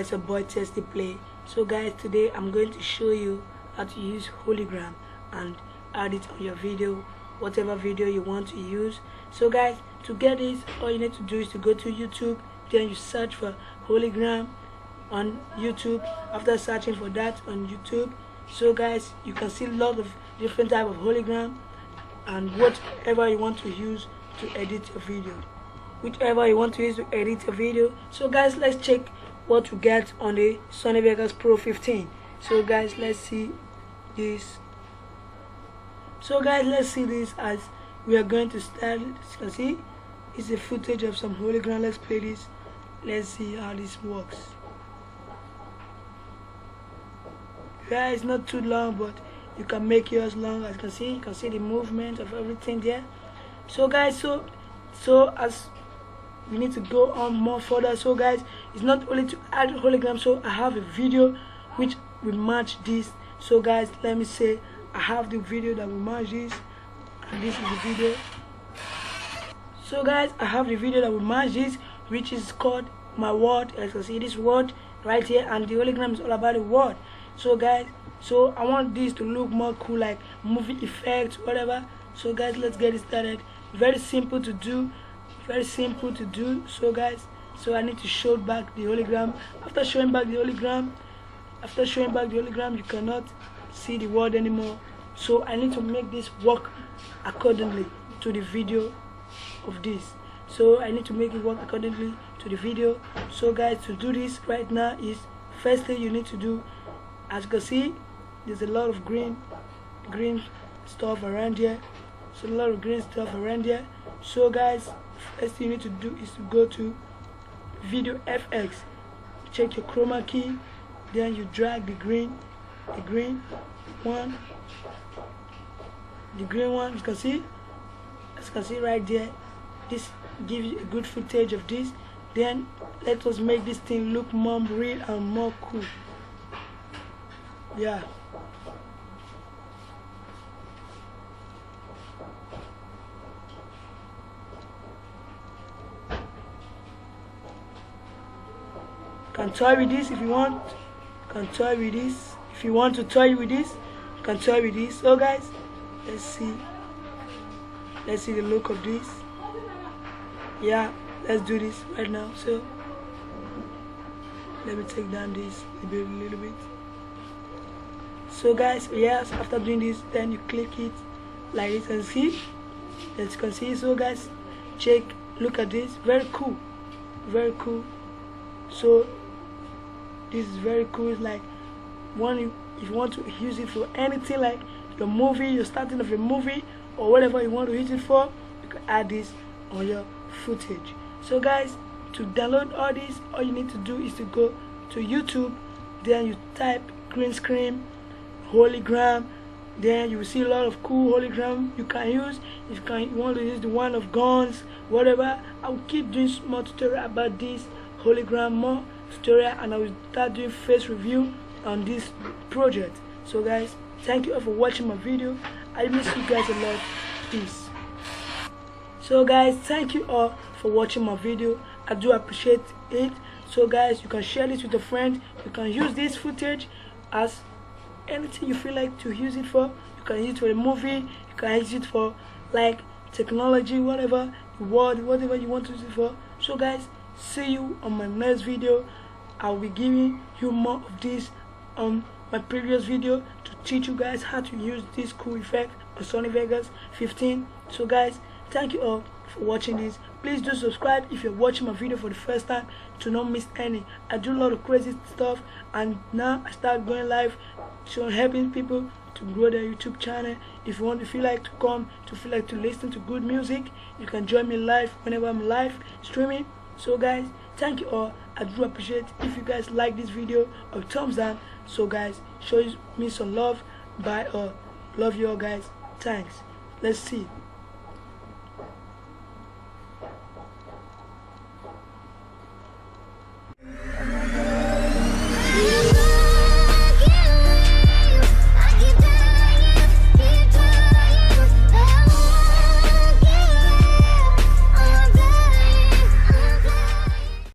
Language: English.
it's your boy Testy Play. So guys, today I'm going to show you how to use hologram and add it on your video, whatever video you want to use. So guys, to get this, all you need to do is to go to YouTube, then you search for hologram on YouTube. After searching for that on YouTube, so guys, you can see a lot of different type of hologram and whatever you want to use to edit a video, whichever you want to use to edit a video. So guys, let's check what you get on the Sony Vegas Pro 15. So guys, let's see this. So guys, let's see this as we are going to start. As you can see, it's a footage of some hologram. Let's play this. Let's see how this works. Yeah, it's not too long, but you can make yours long. As you can see the movement of everything there. So guys, so as we need to go on more further. So guys, it's not only to add hologram. So I have a video which will match this. So guys, let me say I have the video that will match this, and this is the video. So guys, I have the video that will match this, which is called my word. As you can see, this word right here, and the hologram is all about the word. So guys, so I want this to look more cool, like movie effects, whatever. So guys, let's get it started. Very simple to do, very simple to do. So guys, so I need to show back the hologram. After showing back the hologram, you cannot see the word anymore. So I need to make this work accordingly to the video of this. So I need to make it work accordingly to the video. So guys, to do this right now is, first thing you need to do, as you can see, there's a lot of green stuff around here. So a lot of green stuff around here. So guys, first thing you need to do is to go to video FX, check your chroma key, then you drag the green one. You can see, as you can see right there, this gives you a good footage of this. Then let us make this thing look more real and more cool. Yeah. Can toy with this if you want. Can toy with this if you want to toy with this. Can toy with this. So guys, let's see the look of this. Yeah, let's do this right now. So let me take down this a little bit. So guys, yes, after doing this, then you click it like this and see. As you can see, so guys, check, look at this, very cool, very cool. So this is very cool. It's like if you want to use it for anything, like your movie, you're starting of a movie or whatever you want to use it for, you can add this on your footage. So guys, to download all this, all you need to do is to go to YouTube, then you type green screen hologram, then you will see a lot of cool hologram you can use. If you want to use the one of guns, whatever, I will keep doing more tutorial about this hologram, more tutorial, and I will start doing face review on this project. So guys, thank you all for watching my video. I miss you guys a lot. Peace. So guys, thank you all for watching my video. I do appreciate it. So guys, you can share this with a friend. You can use this footage as anything you feel like to use it for. You can use it for a movie, you can use it for like technology, whatever, the world, whatever you want to use it for. So guys, see you on my next video. I'll be giving you more of this on my previous video to teach you guys how to use this cool effect on Sony Vegas 15. So guys, thank you all for watching this. Please do subscribe if you're watching my video for the first time to not miss any. I do a lot of crazy stuff, and now I start going live, so helping people to grow their YouTube channel. If you want to feel like to listen to good music, you can join me live whenever I'm live streaming. So guys, thank you all. I do appreciate if you guys like this video, or thumbs down. So guys, show me some love. Bye, or love you all guys. Thanks. Let's see.